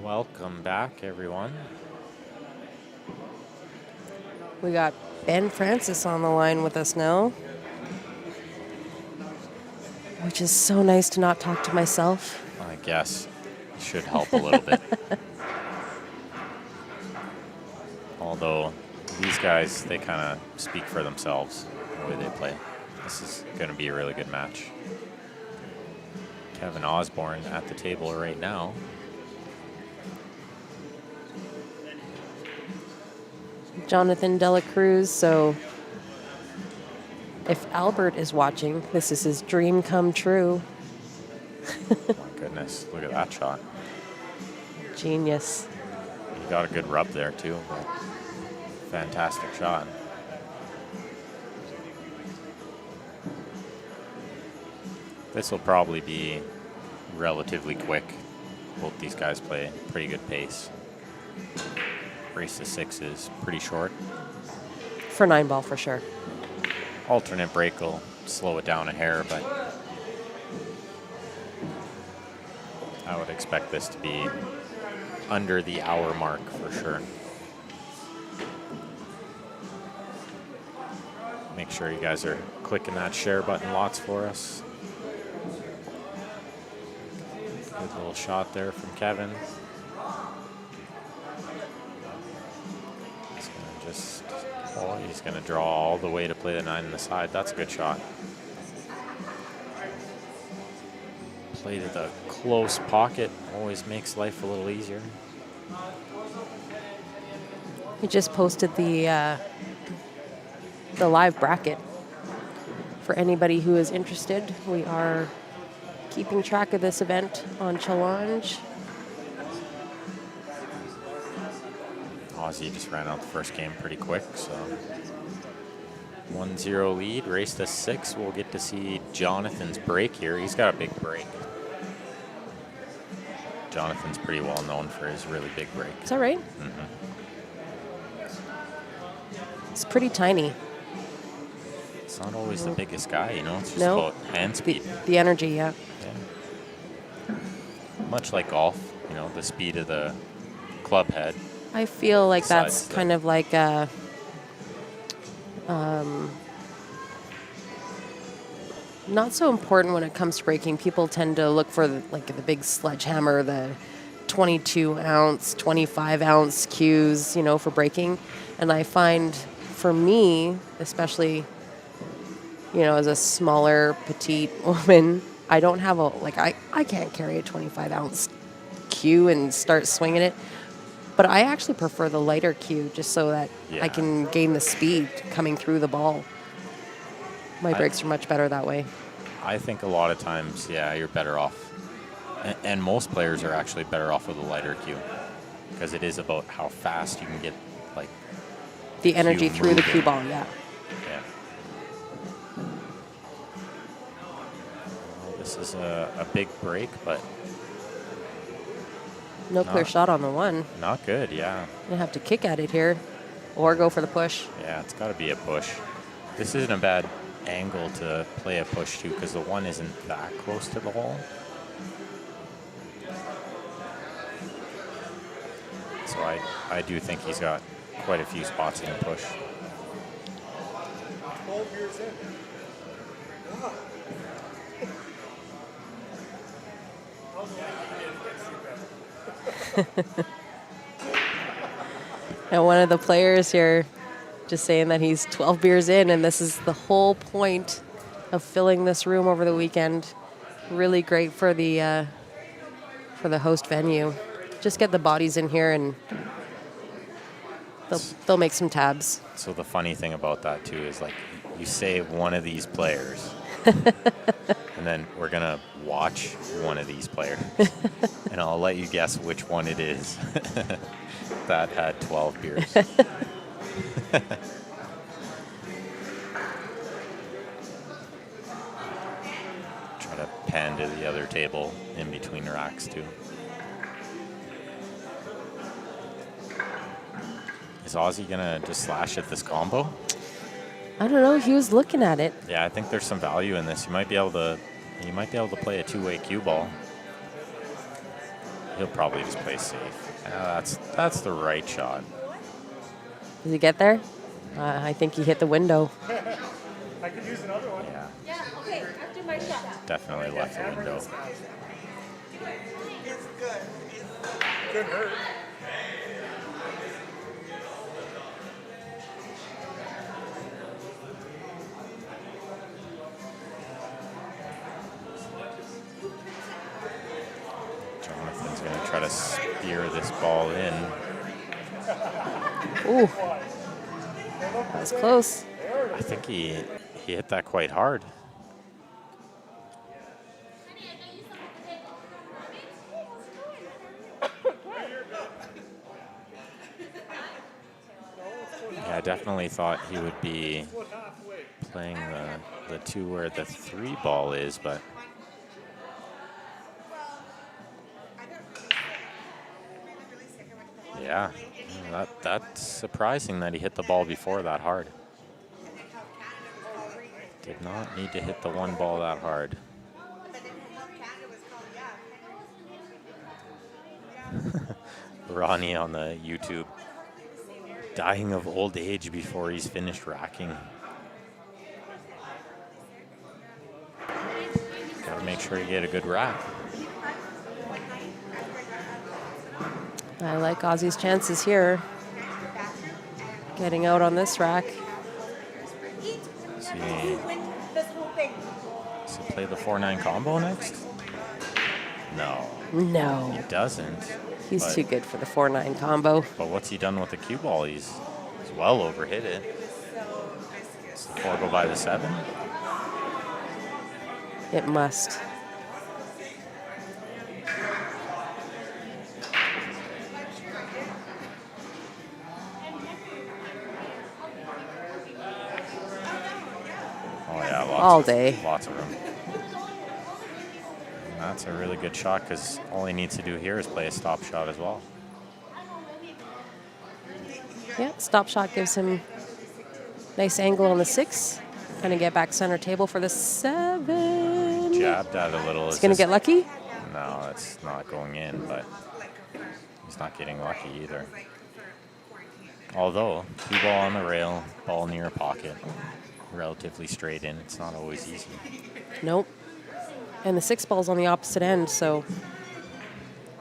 Welcome back, everyone. We got Ben Francis on the line with us now, which is so nice to not talk to myself. I guess should help a little bit. Although these guys, they kind of speak for themselves, the way they play. This is going to be a really good match. Kevin Osborne at the table right now. Jonathan Dela Cruz, so if Albert is watching, this is his dream come true. My goodness, look at that shot. Genius. He got a good rub there too, but fantastic shot. This will probably be relatively quick. Both these guys play pretty good pace. Race to 6 is pretty short. For 9-ball, for sure. Alternate break will slow it down a hair, but I would expect this to be under the hour mark for sure. Make sure you guys are clicking that share button lots for us. Good little shot there from Kevin. He's going to draw all the way to play the 9 on the side. That's a good shot. Play to the close pocket always makes life a little easier. We just posted the live bracket. For anybody who is interested, we are keeping track of this event on Challenge. Aussie just ran out the first game pretty quick, so 1-0 lead, race to 6. We'll get to see Jonathan's break here. He's got a big break. Jonathan's pretty well known for his really big break. Is that right? Mm-hmm. It's pretty tiny. It's not always the biggest guy, you know? It's just No. about hand speed. The energy, yeah. Much like golf, you know, the speed of the club head. I feel like that's Besides kind of like a not so important when it comes to breaking. People tend to look for like the big sledgehammer, the 22-ounce, 25-ounce cues, you know, for breaking. And I find for me, especially, you know, as a smaller, petite woman, I don't have I can't carry a 25-ounce cue and start swinging it. But I actually prefer the lighter cue just so that I can gain the speed coming through the ball. My breaks are much better that way. I think a lot of times, you're better off. And most players are actually better off with a lighter cue because it is about how fast you can get, like, the energy through the cue ball, yeah. Well, this is a big break, but no clear shot on the 1. Not good, yeah. You have to kick at it here or go for the push. Yeah, it's got to be a push. This isn't a bad angle to play a push to because the 1 isn't that close to the hole. So I do think he's got quite a few spots in the push. 12 years in. And one of the players here just saying that he's 12 beers in, and this is the whole point of filling this room over the weekend. Really great for the host venue. Just get the bodies in here, and they'll make some tabs. So the funny thing about that too is, like, you save one of these players, and then we're gonna watch one of these players, and I'll let you guess which one it is that had 12 beers. Try to pan to the other table in between racks too. Is Aussie gonna just slash at this combo? I don't know. He was looking at it. Yeah, I think there's some value in this. You might be able to play a two-way cue ball. He'll probably just play safe. Yeah, that's the right shot. Does he get there? I think he hit the window. I could use another one. Yeah, Yeah, okay, after my shot. definitely left the window. It's good. Couldn't hurt. Jonathan's going to try to spear this ball in. Ooh, that was close. I think he hit that quite hard. Yeah, I definitely thought he would be playing the two where the 3 ball is, but yeah, that's surprising that he hit the ball before that hard. Did not need to hit the 1 ball that hard. Ronnie on the YouTube, dying of old age before he's finished racking. Gotta make sure you get a good rack. I like Ozzy's chances here. Getting out on this rack. Does he play the 4-9 combo next? No, No, he doesn't. he's but- too good for the 4-9 combo. But what's he done with the cue ball? He's well over hit it. Does the 4 go by the 7? It must. Oh yeah, All day. Lots of room. And that's a really good shot because all he needs to do here is play a stop shot as well. Yeah, stop shot gives him nice angle on the 6. Kind of get back center table for the 7. Jabbed at a little. He's going to get lucky. No, it's not going in, but he's not getting lucky either. Although, cue ball on the rail, ball near a pocket, relatively straight in. It's not always easy. Nope. And the 6 ball's on the opposite end, so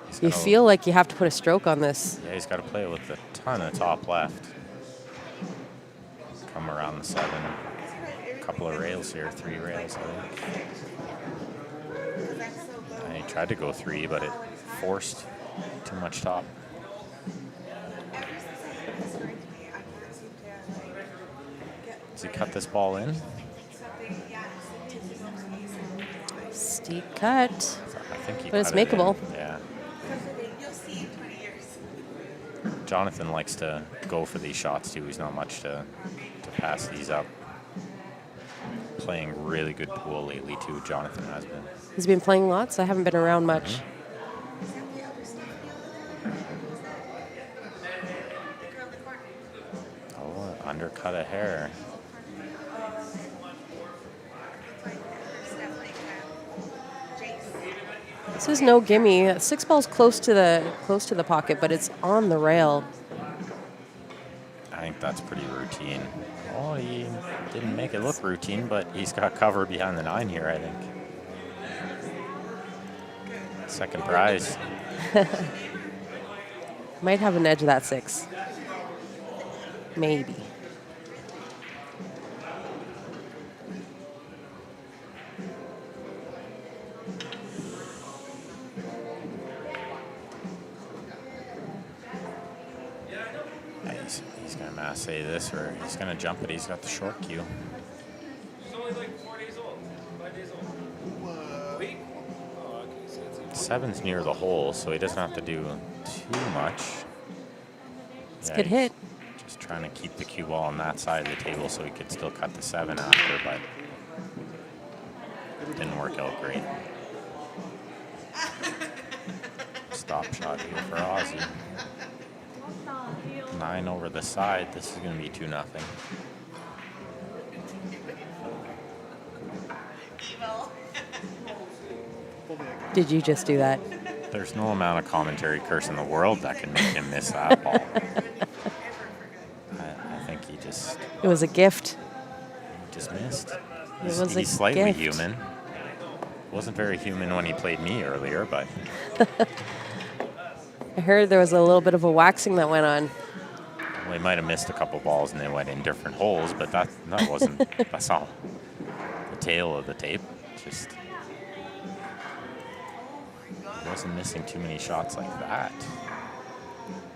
He's you gotta- feel like you have to put a stroke on this. Yeah, he's got to play with a ton of top left. Come around the 7. A couple of rails here, 3 rails, I think. And he tried to go 3, but it forced too much top. Does he cut this ball in? Steep cut. I think he But it's cut it in. makeable. Yeah. Jonathan likes to go for these shots too. He's not much to pass these up. Playing really good pool lately too, Jonathan has been. He's been playing lots. I haven't been around much. Oh, undercut a hair. This is no gimme. 6 ball's close to the pocket, but it's on the rail. I think that's pretty routine. Oh, he didn't make it look routine, but he's got cover behind the 9 here, I think. Second prize. Might have an edge of that 6. Maybe. Yeah, he's going to masse this, or he's going to jump it. He's got the short cue. She's only like 4 days old, 5 days old. Week? Oh, okay. So it's 7's near the hole, so he doesn't have to do too much. It's a good hit. Just trying to keep the cue ball on that side of the table so he could still cut the 7 after, but it didn't work out great. Stop shot here for Ozzy. 9 over the side. This is going to be 2-0. Did you just do that? There's no amount of commentary curse in the world that can make him miss that ball. I think he just It was a gift. missed. It was a He's slightly gift. human. Wasn't very human when he played me earlier, but I heard there was a little bit of a waxing that went on. well, he might have missed a couple balls and they went in different holes, but that wasn't, that's all the tail of the tape. Just he wasn't missing too many shots like that.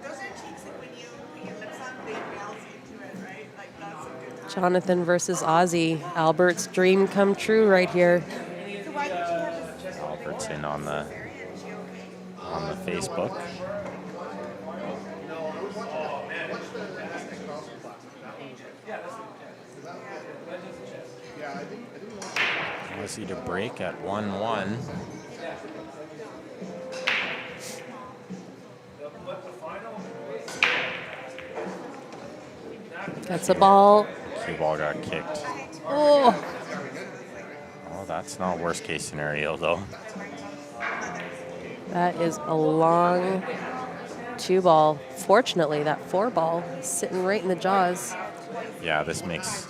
Those are cheeks that when you put lips on, they melt into it, right? Like that's a good time. Jonathan versus Ozzy. Albert's dream come true right here. So why did you have this? Albert's in on the Facebook. Ozzy to break at 1-1. That's a ball. Cue ball got kicked. Oh, Oh, that's not worst case scenario though. that is a long 2-ball. Fortunately, that 4-ball is sitting right in the jaws. Yeah, this makes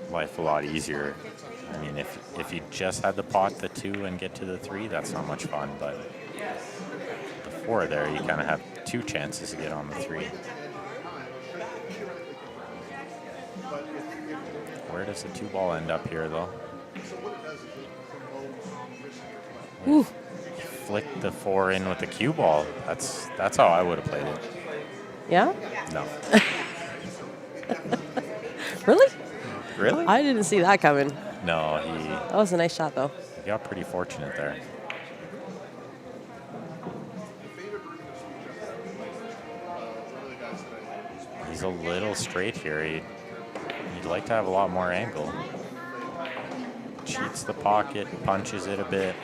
life a lot easier. I mean, if you just had the pot, the 2, and get to the 3, that's not much fun. But the 4 there, you kind of have 2 chances to get on the 3. Where does the 2-ball end up here, though? Ooh, Flick the 4 in with the cue ball. That's how I would have played it. yeah? No. Really? Really? I didn't see that coming. No, That was a nice shot, though. he got pretty fortunate there. He's a little straight here. He'd like to have a lot more angle. Cheats the pocket, punches it a bit,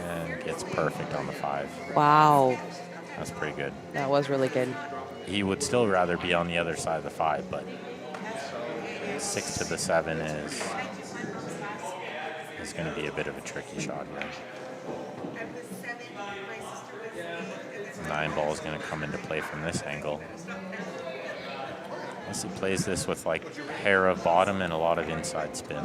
and gets perfect on the 5. Wow, That's pretty good. that was really good. He would still rather be on the other side of the 5, but 6 to the 7 is going to be a bit of a tricky shot here. 9 ball is going to come into play from this angle. Unless he plays this with like hair of bottom and a lot of inside spin.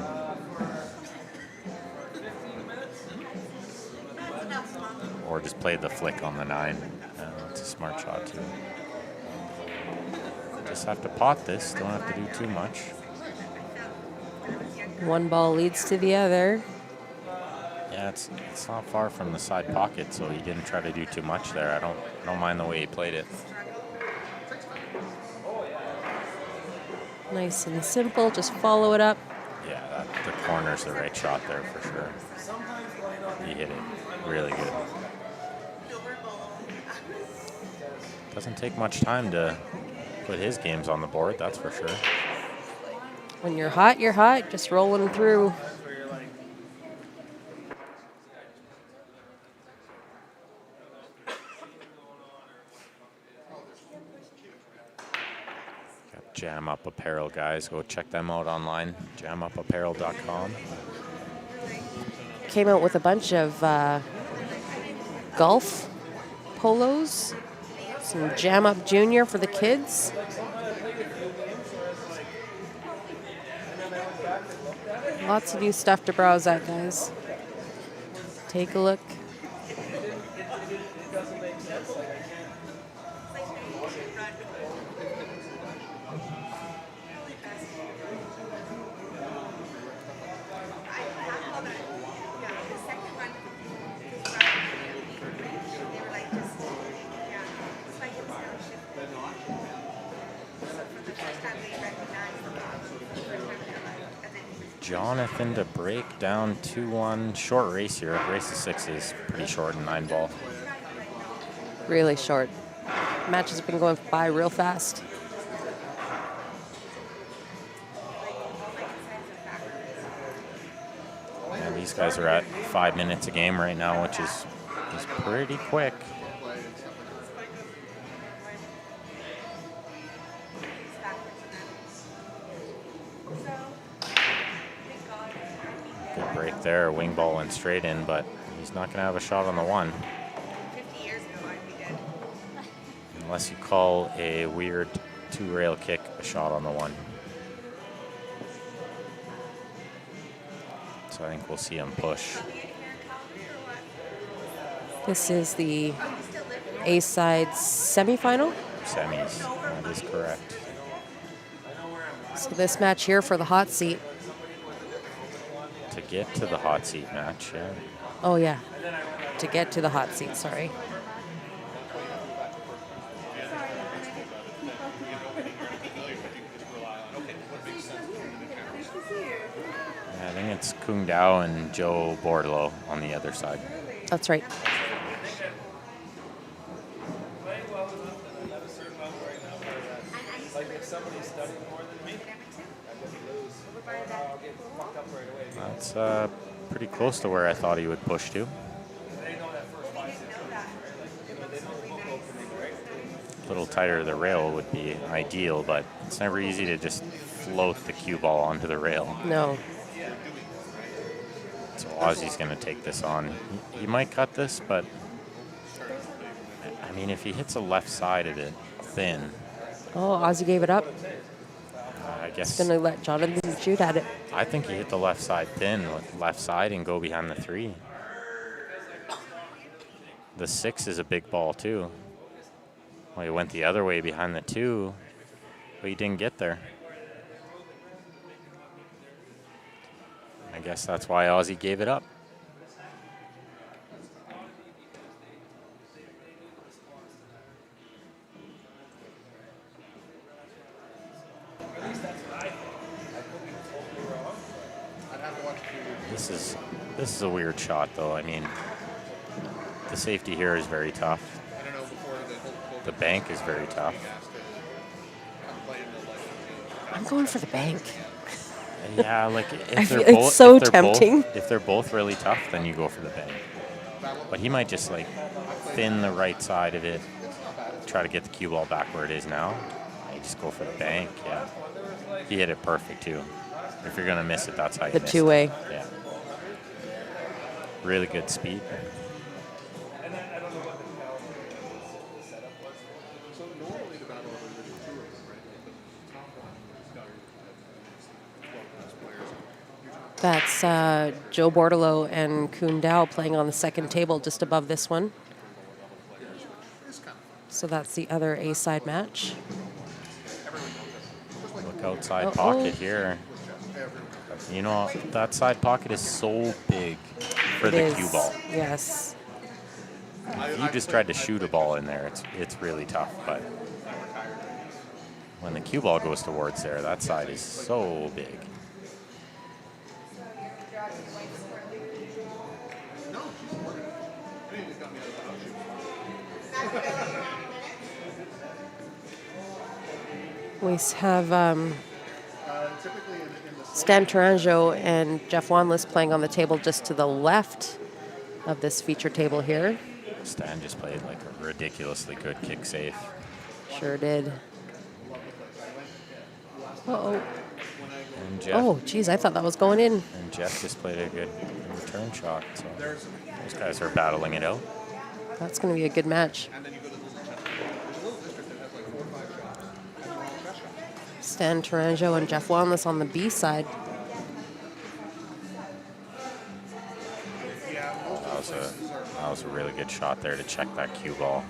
Or just play the flick on the 9. It's a smart shot too. Just have to pot this, don't have to do too much. 1 ball leads to the other. Yeah, it's not far from the side pocket, so he didn't try to do too much there. I don't mind the way he played it. Nice and simple. Just follow it up. Yeah, the corner's the right shot there for sure. He hit it really good. Doesn't take much time to put his games on the board, that's for sure. When you're hot, you're hot. Just rolling through. Got Jam Up Apparel, guys. Go check them out online, jamupapparel.com. Came out with a bunch of golf polos. Some Jam Up Junior for the kids. Lots of new stuff to browse at, guys. Take a look. Jonathan to break down 2-1. Short race here. Race of 6 is pretty short in 9 ball. Really short. Match has been going by real fast. And these guys are at 5 minutes a game right now, which is pretty quick. Good break there. Wing ball went straight in, but he's not going to have a shot on the 1. 50 years Unless you call a weird 2-rail kick a shot on the 1. So I think we'll see him push. This is the A-side semifinal. Semis. That is correct. So this match here for the hot seat. To get to the hot seat match, yeah. Oh, yeah. To get to the hot seat, sorry. I think it's Kung Dao and Joe Bordelot on the other side. That's right. Playing well enough that I'm at a certain level right now where like if somebody's studying more than me, I wouldn't lose. I'll get fucked up right away. That's pretty close to where I thought he would push to. They know that first 5, 6 minutes, right? Like, they know the book opening, right? A little tighter the rail would be ideal, but it's never easy to just float the cue ball onto the rail. No. So Ozzy's going to take this on. He might cut this, but I mean, if he hits the left side of it thin, Oh, Ozzy gave it up. I guess Going to let Jonathan shoot at it. I think he hit the left side thin with left side and go behind the 3. The 6 is a big ball too. Well, he went the other way behind the 2, but he didn't get there. I guess that's why Ozzy gave it up. This is a weird shot, though. I mean, the safety here is very tough. The bank is very tough. I'm going for the bank. Yeah, like I if feel they're it's both so if they're tempting. if they're both really tough, then you go for the bank. But he might just like thin the right side of it, try to get the cue ball back where it is now. You just go for the bank. Yeah, he hit it perfect too. If you're gonna miss it, that's how you The miss two-way. it. Yeah, really good speed. That's Joe Bordelot and Kuhn Dao playing on the second table just above this one. So that's the other A-side match. Look outside pocket here. You know, that side pocket is so big for the cue ball. Yes. If you just tried to shoot a ball in there, it's really tough. But when the cue ball goes towards there, that side is so big. We have Stan Taranjo and Jeff Wanless playing on the table just to the left of this feature table here. Stan just played like a ridiculously good kick safe. Sure did. Uh-oh. And Jeff, Oh, geez, I thought that was going in. and Jeff just played a good return shot. So those guys are battling it out. That's going to be a good match. Stan Taranjo and Jeff Wanless on the B side. That was a really good shot there to check that cue ball.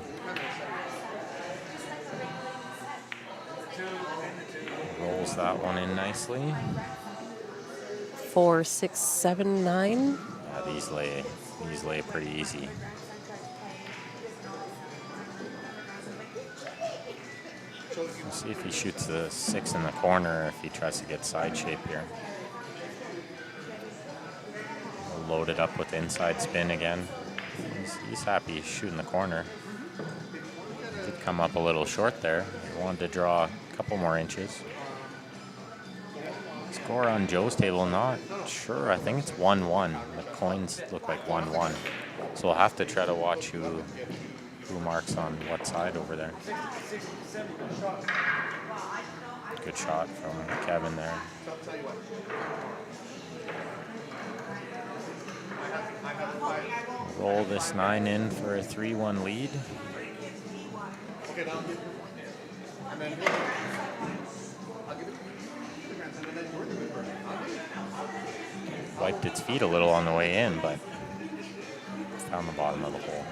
Rolls that one in nicely. 4, 6, 7, 9. Yeah, these lay pretty easy. Let's see if he shoots the 6 in the corner or if he tries to get side shape here. We'll load it up with inside spin again. He's happy shooting the corner. Did come up a little short there. He wanted to draw a couple more inches. Score on Joe's table, not sure. I think it's 1-1. The coins look like 1-1. So we'll have to try to watch who marks on what side over there. Good shot from Kevin there. Roll this 9 in for a 3-1 lead. Okay, now I'll give you one. And then I'll give it to you. And then you're the good person. Wiped its feet a little on the way in, but found the bottom of the hole.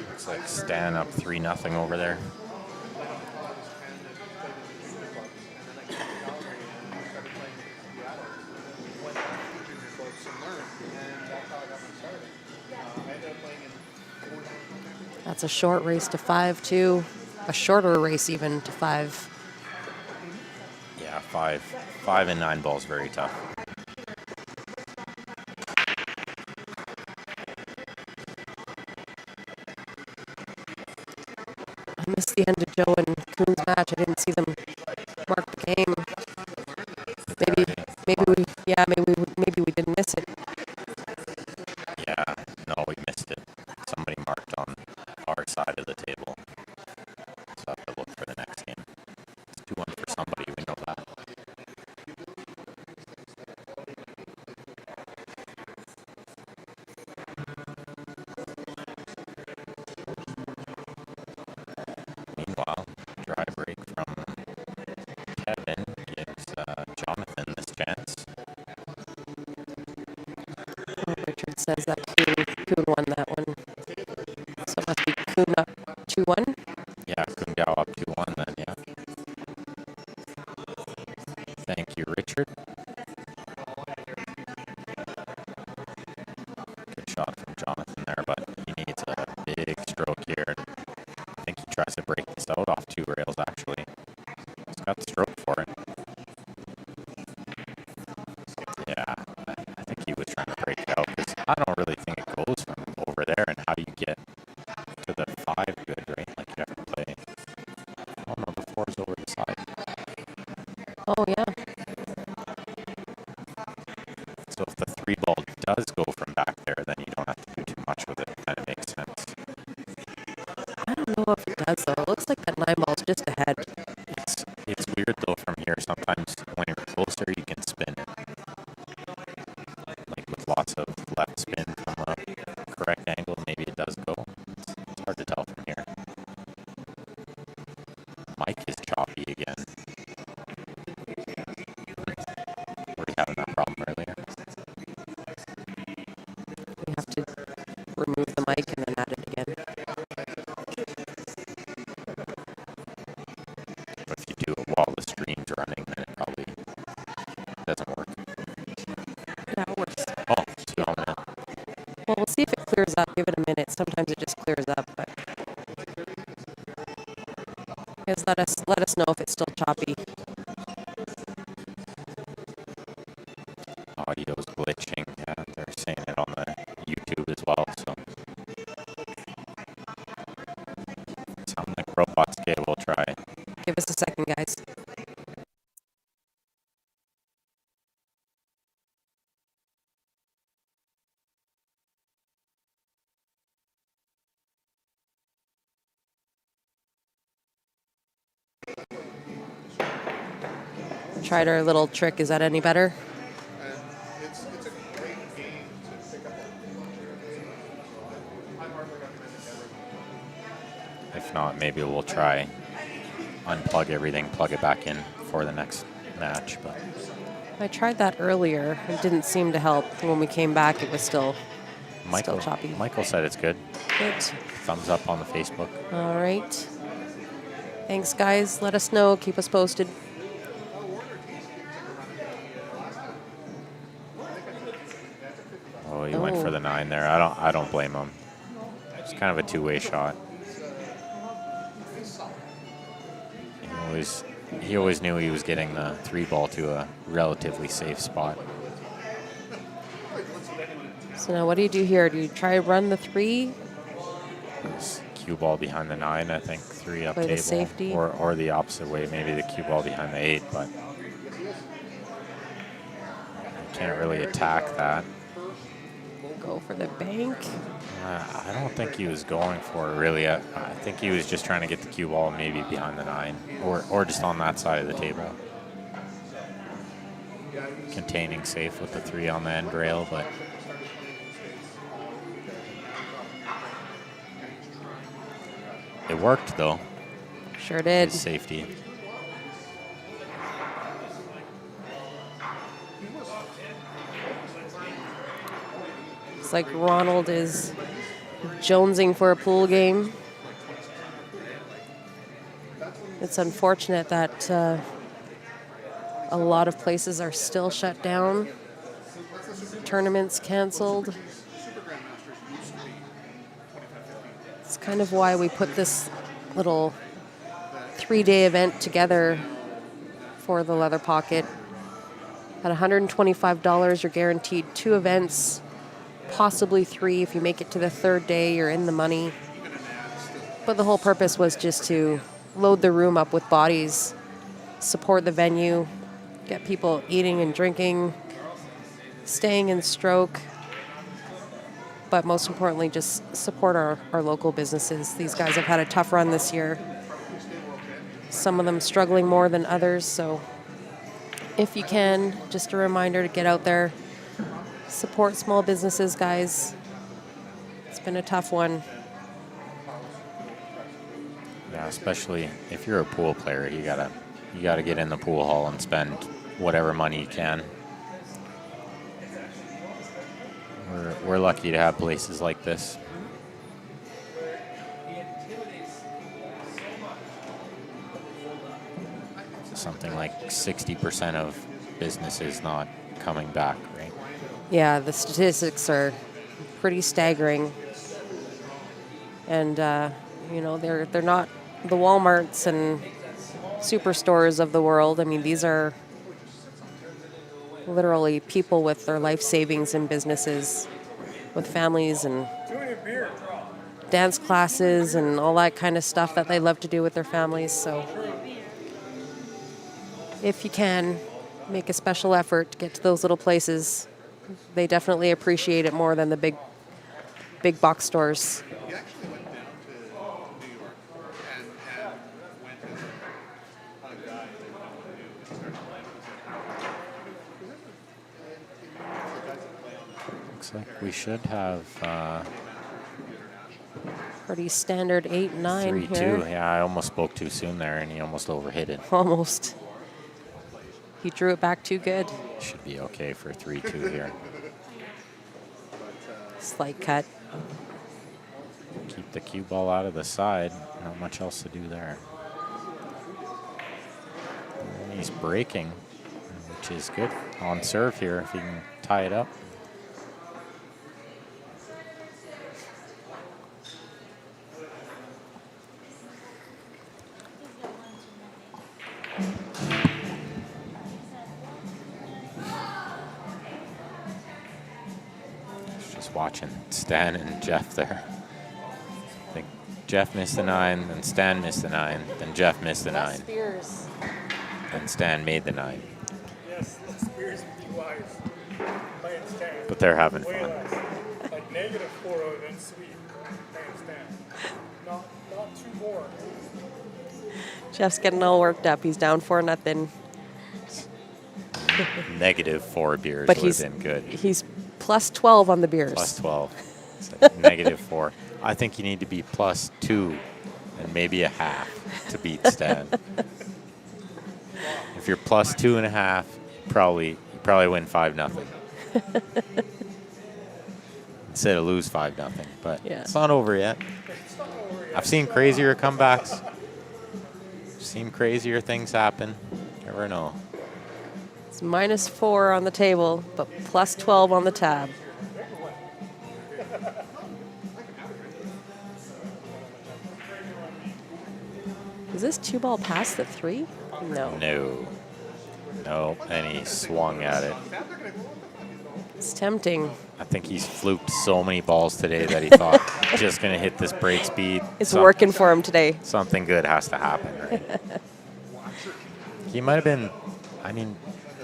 Looks like Stan up 3-0 over there. That's a short race to 5, too. A shorter race even to 5. Yeah, 5 and 9 balls very tough. I missed the end of Joe and Kuhn's match. I didn't see them mark the game. Maybe we didn't miss it. Yeah, no, we missed it. Somebody marked on our side of the table. So I have to look for the next game. It's 2-1 for somebody, we know that. Meanwhile, dry break from Kevin gives Jonathan this chance. Richard says that Kuhn won that one. So it must be Kuhn up 2-1. Yeah, Kungao up 2-1 then, yeah. Thank you, Richard. Good shot from Jonathan there, but he needs a big stroke here. I think he tries to break this out off 2 rails, actually. He's got the stroke for it. Yeah, I think he was trying to break it out because I don't really think it goes from over there, and how do you get to the 5 good, right? Like you have to play. Oh no, the 4 is over the side. Oh, yeah. So if the 3 ball does go from back there, then you don't have to do too much with it. Kind of makes sense. I don't know if it does, though. It looks like that 9 ball's just ahead. It's weird though from here. Sometimes when you're closer, you can spin it. Like with lots of left spin from a correct angle, maybe it does go. It's hard to tell from here. Mike is choppy again. Were you having that problem earlier? We have to remove the mic and then add it again. But if you do it while the stream's running, then it probably doesn't work. Yeah, it works. Oh, it's dominant. Well, we'll see if it clears up. Give it a minute. Sometimes it just clears up, but just let us know if it's still choppy. Audio's glitching. Yeah, they're saying it on the YouTube as well. So sounds like robots. Okay, we'll try. Give us a second, guys. Tried our little trick. Is that any better? It's a great game to pick up on. I hardly recommend it ever. If not, maybe we'll try unplug everything, plug it back in for the next match. But I tried that earlier. It didn't seem to help. When we came back, it was still choppy. Michael said it's good. Good. Thumbs up on the Facebook. All right. Thanks, guys. Let us know. Keep us posted. Oh, he went for the 9 there. I don't blame him. It's kind of a two-way shot. He always knew he was getting the 3 ball to a relatively safe spot. So now what do you do here? Do you try run the 3? It's cue ball behind the 9, I think 3 up Play the table. safety? Or the opposite way, maybe the cue ball behind the 8, but you can't really attack that. Go for the bank. I don't think he was going for it, really. I think he was just trying to get the cue ball maybe behind the 9 or just on that side of the table. Containing safe with the 3 on the end rail, but it worked, though. Sure did. His safety. It's like Ronald is jonesing for a pool game. It's unfortunate that a lot of places are still shut down. Tournaments canceled. It's kind of why we put this little 3-day event together for the Leather Pocket. At $125, you're guaranteed 2 events, possibly 3. If you make it to the 3rd day, you're in the money. But the whole purpose was just to load the room up with bodies, support the venue, get people eating and drinking, staying in stroke, but most importantly, just support our local businesses. These guys have had a tough run this year. Some of them struggling more than others, so if you can, just a reminder to get out there, support small businesses, guys. It's been a tough one. Yeah, especially if you're a pool player, you gotta get in the pool hall and spend whatever money you can. We're lucky to have places like this. Something like 60% of businesses not coming back, right? Yeah, the statistics are pretty staggering. And, they're not the Walmarts and superstores of the world. I mean, these are literally people with their life savings in businesses, with families and dance classes and all that kind of stuff that they love to do with their families. So if you can, make a special effort to get to those little places. They definitely appreciate it more than the big box stores. He actually went down to New York and went with a guy that no one knew and started playing with him. Looks like we should have Pretty standard 8-9 3-2. here. Yeah, I almost spoke too soon there, and he almost overhit it. Almost. He drew it back too good. Should be okay for 3-2 here. Slight cut. Keep the cue ball out of the side. Not much else to do there. And he's breaking, which is good on serve here if he can tie it up. Just watching Stan and Jeff there. I think Jeff missed the 9, then Stan missed the 9, then Jeff missed the 9, Spears. and Stan made the 9. Yes, the Spears would be wise. Playing Stan. But they're having Way fun. less. Like -4 and sweep. Playing Stan. Not 2 more. Jeff's getting all worked up. He's down 4-0. -4 beers But would have been good. He's plus 12 on the beers. Plus 12. So -4. I think you need to be +2 and maybe a half to beat Stan. If you're +2.5, you probably win 5-0. Instead of lose 5-0. But Yeah. it's not over yet. I've seen crazier comebacks. Seen crazier things happen. Never know. It's -4 on the table, but plus 12 on the tab. Is this 2-ball past the 3? No. No. And he swung at it. It's tempting. I think he's fluked so many balls today that he thought just going to hit this break speed. It's working for him today. Something good has to happen, right? He might have been,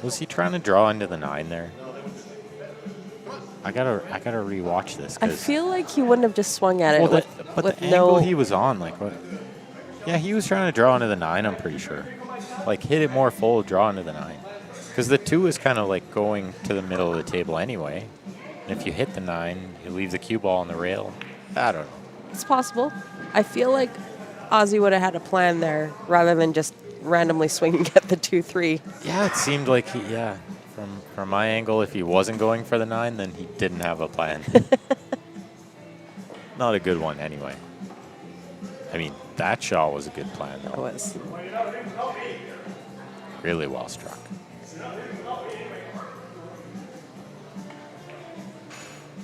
was he trying to draw into the 9 there? I gotta rewatch this I because feel like he wouldn't have just swung at it well, with the no. angle he was on, like what? Yeah, he was trying to draw into the 9. I'm pretty sure, like hit it more full, draw into the 9, because the 2 is kind of like going to the middle of the table anyway. And if you hit the 9, you leave the cue ball on the rail. I don't know. It's possible. I feel like Ozzy would have had a plan there rather than just randomly swinging at the 2-3. Yeah, it seemed like from my angle, if he wasn't going for the 9, then he didn't have a plan. Not a good one anyway. I mean, that shot was a good plan It though. was. Really well struck.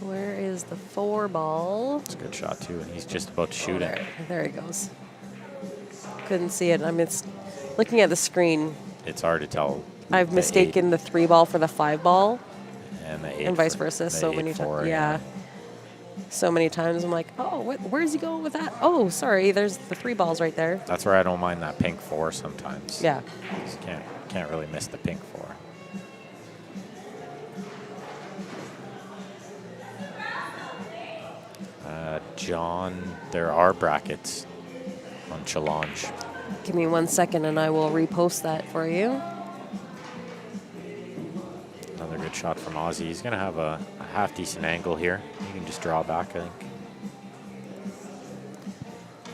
Where is the 4 ball? It's a good shot too, and he's just about to shoot it. There he goes. Couldn't see it. I mean, it's looking at the screen. It's hard to tell. I've the mistaken the 3 ball for the 5 ball, 8 and the 8 and vice for- versa. the So 8 many for, times. Yeah. So many times I'm like, oh, where's he going with that? Oh, sorry. There's the 3 balls right there. That's where I don't mind that pink 4 sometimes. Yeah. Just can't really miss the pink 4. John, there are brackets on challenge. Give me 1 second and I will repost that for you. Another good shot from Ozzy. He's going to have a half decent angle here. He can just draw back, I think.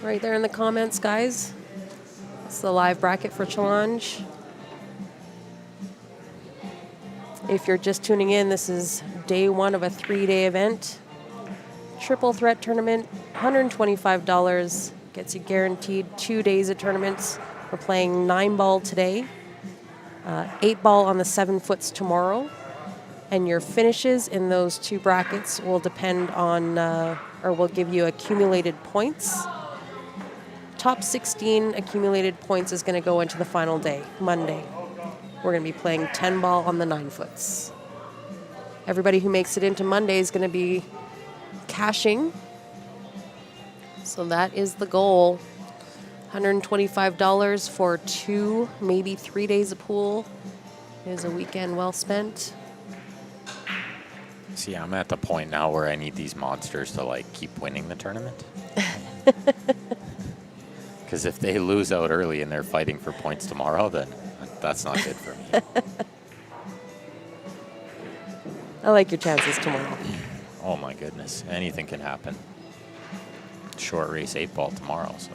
Right there in the comments, guys. It's the live bracket for challenge. If you're just tuning in, this is day 1 of a 3-day event. Triple threat tournament, $125. Gets you guaranteed 2 days of tournaments. We're playing 9 ball today, 8 ball on the 7 foots tomorrow. And your finishes in those 2 brackets will depend on, or will give you accumulated points. Top 16 accumulated points is going to go into the final day, Monday. We're going to be playing 10 ball on the 9 foots. Everybody who makes it into Monday is going to be cashing. So that is the goal. $125 for 2, maybe 3 days of pool. It is a weekend well spent. See, I'm at the point now where I need these monsters to like keep winning the tournament. Because if they lose out early and they're fighting for points tomorrow, then that's not good for me. I like your chances tomorrow. Oh my goodness, anything can happen. Short race 8 ball tomorrow, so.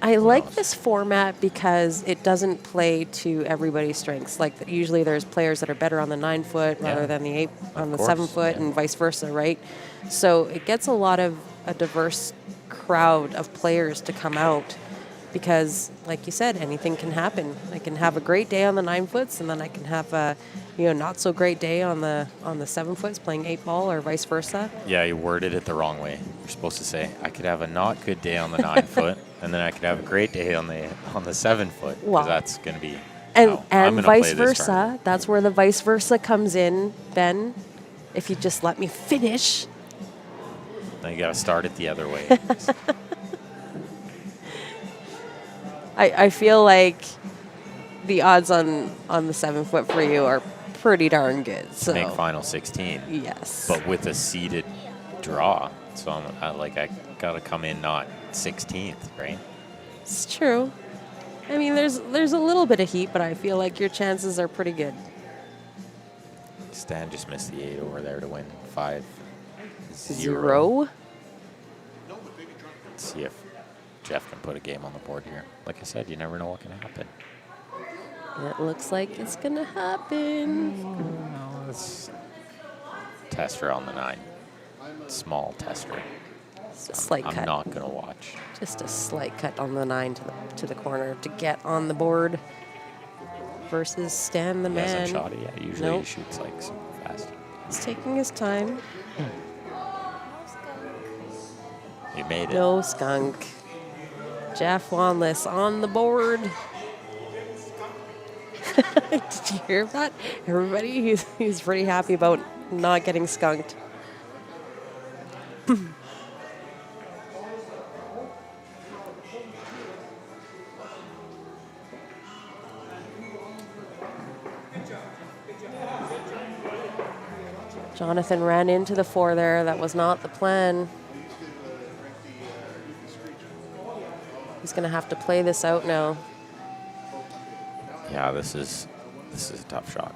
I like knows? this format because it doesn't play to everybody's strengths. Like usually there's players that are better on the 9 foot rather Yeah. than the 8 on the course, 7 foot yeah. and vice versa, right? So it gets a lot of a diverse crowd of players to come out because, like you said, anything can happen. I can have a great day on the 9 foots and then I can have a not so great day on the 7 foots playing 8 ball or vice versa. Yeah, you worded it the wrong way. You're supposed to say, I could have a not good day on the 9 foot, and then I could have a great day on the 7 foot. 'Cause Well, that's going to be And how I'm and gonna vice play this versa. tournament. That's where the vice versa comes in, Ben. If you just let me finish. Then you got to start it the other way. I feel like the odds on the 7 foot for you are pretty darn good. So Make final 16. yes. But with a seeded draw. So I got to come in not 16th, right? It's true. I mean, there's a little bit of heat, but I feel like your chances are pretty good. Stan just missed the 8 over there to win 5-0. 0. Let's see if Jeff can put a game on the board here. Like I said, you never know what can happen. It looks like it's gonna happen. No, it's tester on the 9. Small tester. It's a slight I'm cut. not going to watch. Just a slight cut on the 9 to the corner to get on the board versus Stan the He man. hasn't shot it yet. Usually Nope. he shoots like super fast. He's taking his time. He made it. No skunk. Jeff Wanless on the board. Did you hear that? Everybody, he's pretty happy about not getting skunked. Jonathan ran into the 4 there. That was not the plan. He's going to have to play this out now. Yeah, this is a tough shot.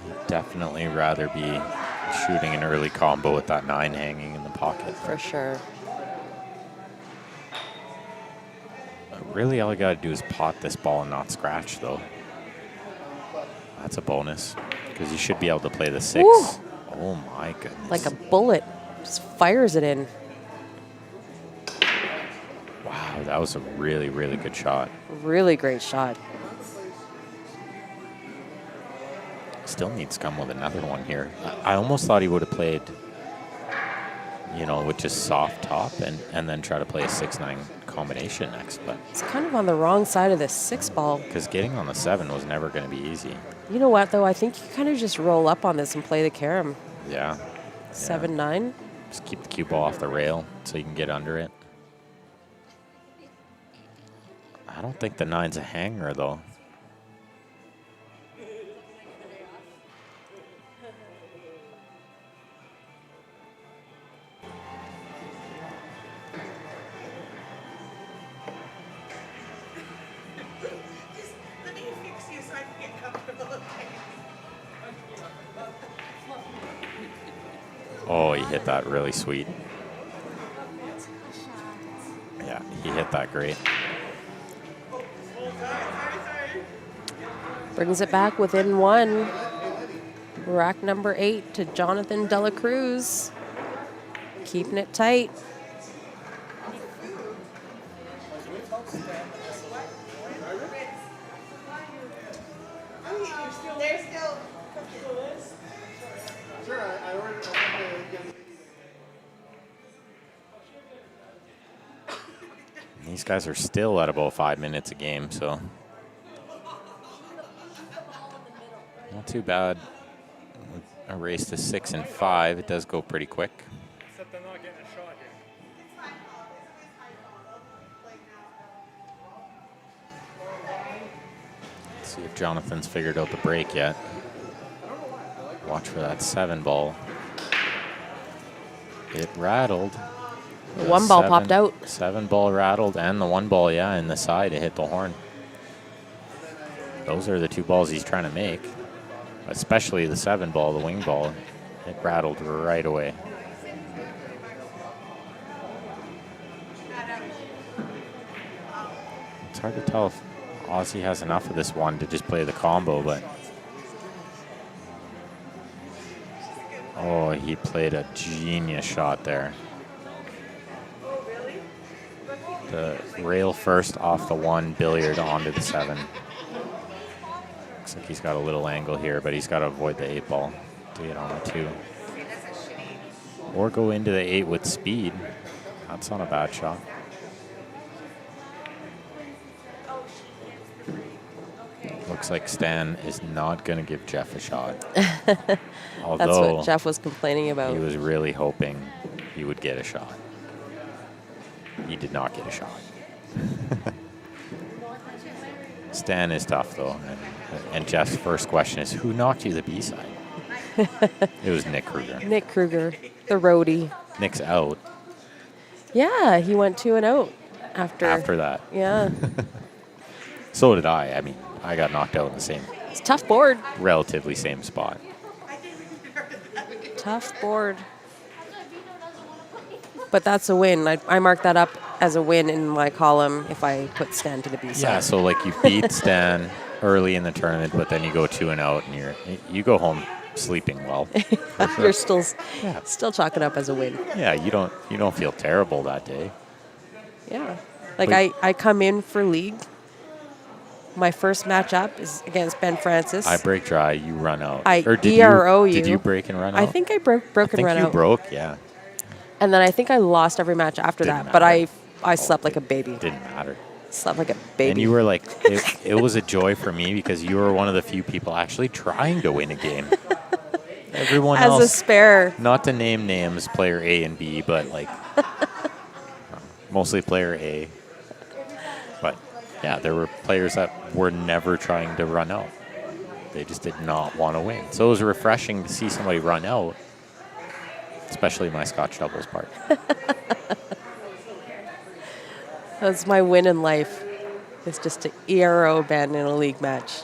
You'd definitely rather be shooting an early combo with that 9 hanging in the pocket. For sure. Really, all you got to do is pot this ball and not scratch, though. That's a bonus, because you should be able to play the 6. Woo. Oh, my goodness. Like a bullet. Just fires it in. Wow, that was a really, really good shot. Really great shot. Still needs to come with another one here. I almost thought he would have played, with just soft top and then try to play a 6-9 combination next. But It's kind of on the wrong side of this 6 ball. because getting on the 7 was never going to be easy. You know what, though? I think you kind of just roll up on this and play the carom. Yeah. 7-9. Just keep the cue ball off the rail so you can get under it. I don't think the 9's a hanger, though. Just let me fix you so I can get comfortable. Okay. Oh, he hit that really sweet. Yeah, he hit that great. Brings it back within 1. Rack number 8 to Jonathan Dela Cruz. Keeping it tight. They're still. Sure, I ordered to get These guys are still at about 5 minutes a game, so not too bad. A race to 6 and 5. It does go pretty quick. Except they're not getting a shot here. Let's see if Jonathan's figured out the break yet. Watch for that 7 ball. It rattled. The 1 ball popped out. 7 ball rattled, and the 1 ball, yeah, in the side, it hit the horn. Those are the 2 balls he's trying to make, especially the 7 ball, the wing ball. It rattled right away. It's hard to tell if Ozzy has enough of this one to just play the combo, but oh, he played a genius shot there. The rail first off the 1, billiard onto the 7. Looks like he's got a little angle here, but he's got to avoid the 8 ball to get on the 2. Or go into the 8 with speed. That's not a bad shot. Looks like Stan is not going to give Jeff a shot. Although That's what Jeff was complaining about. he was really hoping he would get a shot. He did not get a shot. Stan is tough, though. And Jeff's first question is, who knocked you the B-side? It was Nick Kruger. Nick Kruger, the roadie. Nick's out Yeah, he went 2 and out after that. Yeah. So did I. I mean, I got knocked out in the same, It's a tough board. relatively same spot. Tough board. But that's a win. I mark that up as a win in my column if I put Stan to the B side. Yeah, so like you beat Stan early in the tournament, but then you go 2 and out, and you go home sleeping well. You're still Yeah. still chalk it up as a win. Yeah, you don't feel terrible that day. Yeah. Like But- I come in for league. My first matchup is against Ben Francis. I break dry, you run out. I Or did ERO you. Did you. you break and run out? I think I broke I and think ran you out. broke, yeah. And then I think I lost every match after Didn't that. But matter. I slept like a baby. Didn't matter. Slept like a baby. And you were like, it was a joy for me because you were one of the few people actually trying to win a game. Everyone as else, a spare. not to name names, player A and B, but like mostly player A. But yeah, there were players that were never trying to run out. They just did not want to win. So it was refreshing to see somebody run out, especially my Scotch doubles part. That's my win in life. It's just to ERO Ben in a league match.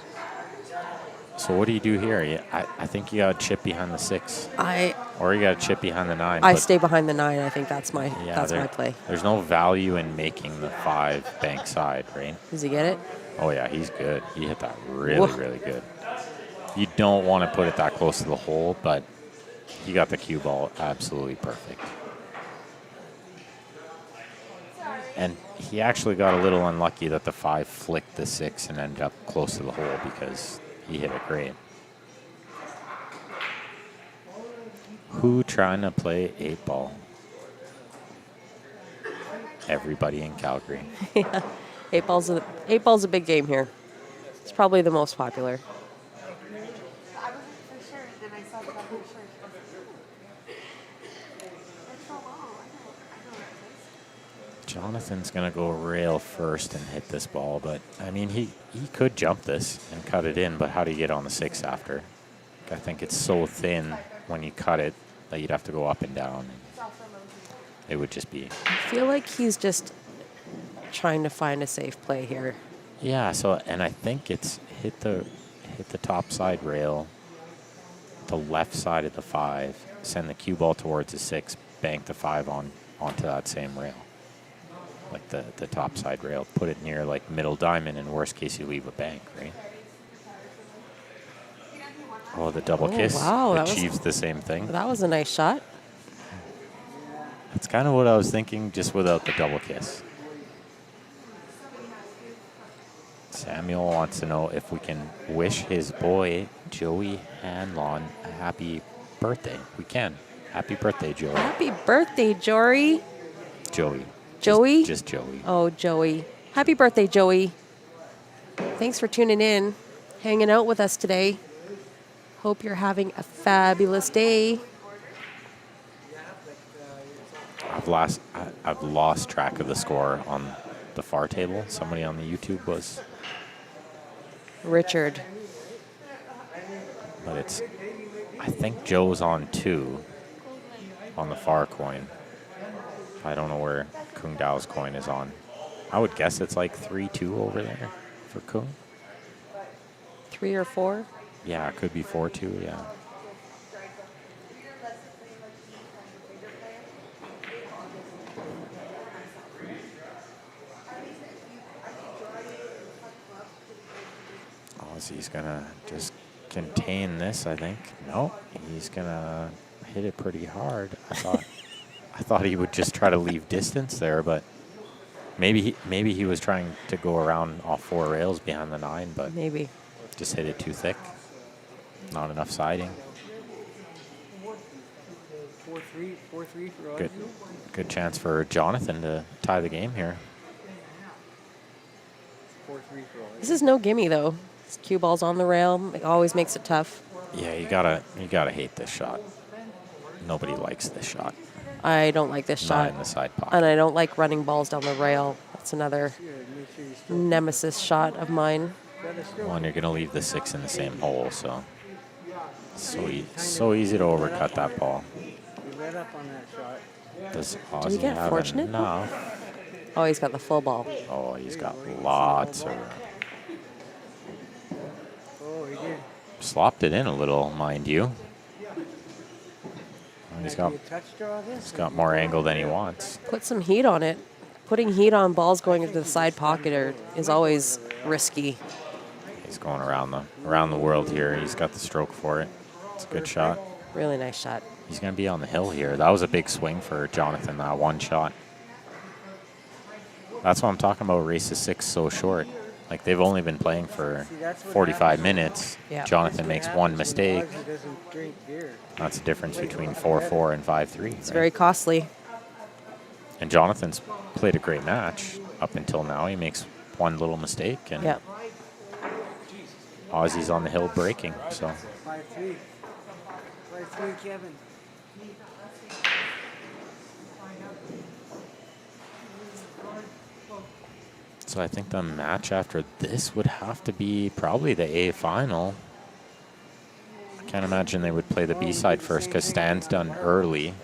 So what do you do here? I think you got to chip behind the 6. I Or you got to chip behind the 9. I but stay behind the 9. I think that's my there- play. There's no value in making the 5 bank side, right? Does he get it? Oh, yeah, he's good. He hit that really, Whoa. really good. You don't want to put it that close to the hole, but he got the cue ball absolutely perfect. And he actually got a little unlucky that the 5 flicked the 6 and ended up close to the hole because he hit it great. Who trying to play 8 ball? Everybody in Calgary. Yeah. 8 ball's a big game here. It's probably the most popular. I wasn't for sure, then I saw the for sure. It's so low. I know that place. Jonathan's going to go rail first and hit this ball, but I mean, he could jump this and cut it in, but how do you get on the 6 after? I think it's so thin when you cut it that you'd have to go up and down. It would just be. I feel like he's just trying to find a safe play here. Yeah, so, and I think it's hit the top side rail, the left side of the 5, send the cue ball towards the 6, bank the 5 onto that same rail. Like the top side rail, put it near like middle diamond, and worst case you leave a bank, right? Oh, the double kiss wow, achieves the same thing. That was a nice shot. That's kind of what I was thinking, just without the double kiss. Samuel wants to know if we can wish his boy, Joey Hanlon, a happy birthday. We can. Happy birthday, Joey. Happy birthday, Jory. Joey. Joey? Just Joey. Oh, Joey. Happy birthday, Joey. Thanks for tuning in, hanging out with us today. Hope you're having a fabulous day. I've lost track of the score on the far table. Somebody on the YouTube was, Richard. but I think Joe's on 2 on the far coin. I don't know where Kung Dao's coin is on. I would guess it's like 3-2 over there for Kung. 3 or 4? Yeah, it could be 4-2, yeah. He's going to just contain this, I think. No, he's going to hit it pretty hard. I thought he would just try to leave distance there, but maybe he was trying to go around all 4 rails behind the 9, but maybe just hit it too thick. Not enough siding. 4-3 for Good, good chance for Jonathan to tie the game here. 4-3 for all. this is no gimme though. This cue ball's on the rail. It always makes it tough. Yeah, you gotta hate this shot. Nobody likes this shot. I don't like this Not shot. in the side pocket. And I don't like running balls down the rail. That's another nemesis shot of mine. Well, and you're gonna leave the 6 in the same hole, so so easy to overcut that ball. We read up on that shot. Does Did Ozzy he get have fortunate? enough? Oh, he's got the full ball. Oh, he's got lots of room. Oh, he did. Slopped it in a little, mind you. And he's got Be a touch draw this? he's got more angle than he wants. Put some heat on it. Putting heat on balls going into the side pocket is always risky. He's going around the world here. He's got the stroke for it. It's a good shot. Really nice shot. He's going to be on the hill here. That was a big swing for Jonathan, that one shot. That's what I'm talking about, races 6 so short. Like, they've only been playing for 45 minutes. Yeah. Jonathan makes one mistake. Ozzy doesn't drink beer. That's the difference between 4-4 and 5-3. It's very costly. And Jonathan's played a great match up until now. He makes one little mistake, and Yeah. Ozzy's on the hill breaking. So 5-3. 5-3, Kevin. I think the match after this would have to be probably the A final. Can't imagine they would play the B side first because Stan's done early.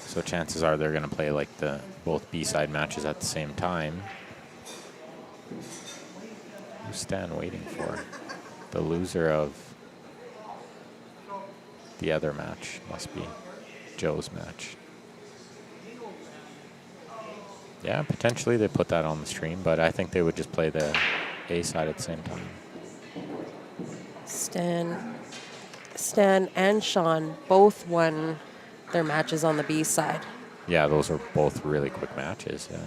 So chances are they're going to play like the both B side matches at the same time. Who's Stan waiting for? The loser of the other match must be Joe's match. Yeah, potentially they put that on the stream, but I think they would just play the A side at the same time. Stan and Sean both won their matches on the B side. Yeah, those are both really quick matches. Yeah.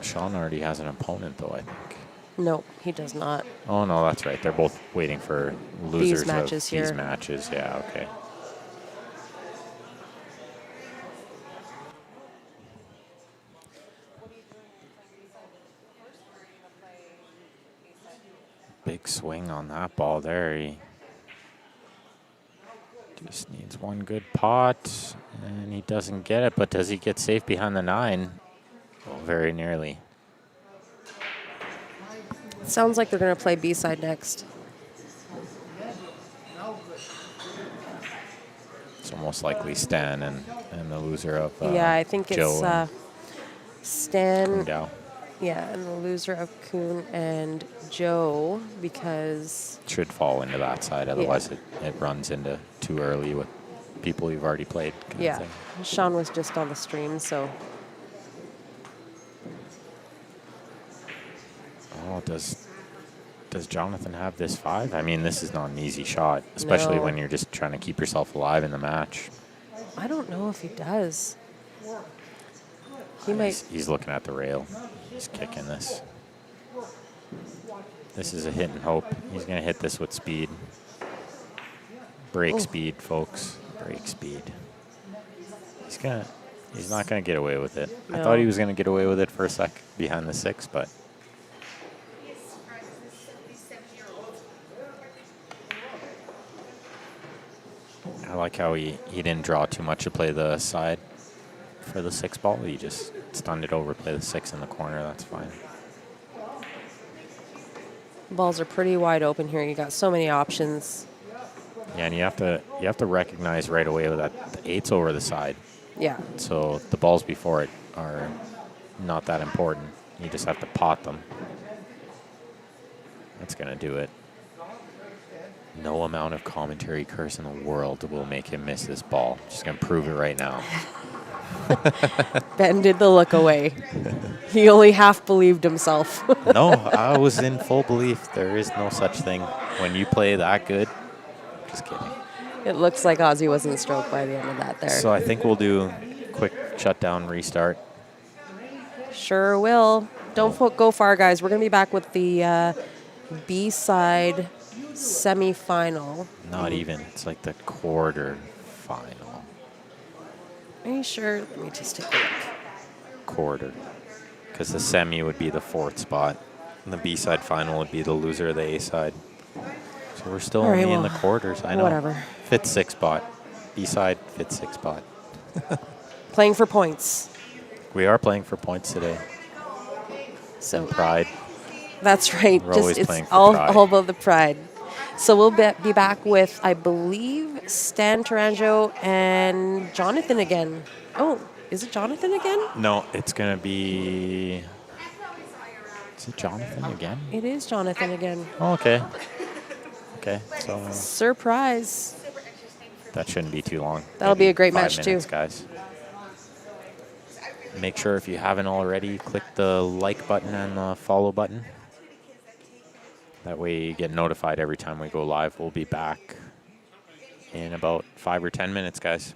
Sean already has an opponent, though, I think. No, he does not. Oh, no, that's right. They're both waiting for losers matches of here. these matches. Yeah, okay. Big swing on that ball there. He just needs one good pot, and he doesn't get it. But does he get safe behind the 9? Oh, very nearly. Sounds like they're going to play B side next. It's almost likely Stan and the loser of Yeah, I think Joe it's Stan. Dow. Yeah, and the loser of Kuhn and Joe, because Should fall into that side, otherwise it runs into too early with people you've already played. Kind of thing. Sean was just on the stream, so Oh, does Jonathan have this 5? I mean, this is not an easy shot, especially No. when you're just trying to keep yourself alive in the match. I don't know if he does. He He's, might. he's looking at the rail. He's kicking this. This is a hit and hope. He's going to hit this with speed. Break speed, folks. Break speed. He's not going to get away with it. I No. thought he was going to get away with it for a sec behind the 6, but He is surprised this 77-year-old. I like how he didn't draw too much to play the side for the 6 ball. He just stunned it over, play the 6 in the corner. That's fine. Balls are pretty wide open here. You got so many options. Yeah, and you have to recognize right away that the 8's over the side. Yeah. So the balls before it are not that important. You just have to pot them. That's going to do it. No amount of commentary curse in the world will make him miss this ball. Just going to prove it right now. Ben did the look away. He only half believed himself. No, I was in full belief. There is no such thing. When you play that good, just kidding. It looks like Ozzy wasn't stroked by the end of that there. So I think we'll do quick shutdown restart. Sure will. Don't go far, guys. We're going to be back with the B-side semifinal. Not even. It's like the quarter final. Are you sure? Let me just take a look. Quarter. Because the semi would be the 4th spot. And the B-side final would be the loser of the A-side. So we're still All right, only in the well, quarters. I know. whatever. 5th, 6th spot. B-side, 5th, 6th spot. Playing for points. We are playing for points today. So Pride. that's right. We're always It's playing for all pride. about the pride. So we'll be back with, I believe, Stan Taranjo and Jonathan again. Oh, is it Jonathan again? No, it's going to be... Is it Jonathan again? It is Jonathan again. Oh, okay. Okay, so Surprise. that shouldn't be too long. That'll be Maybe a great 5 match, minutes, too. Guys. Make sure if you haven't already, click the like button and the follow button. That way you get notified every time we go live. We'll be back in about 5 or 10 minutes, guys.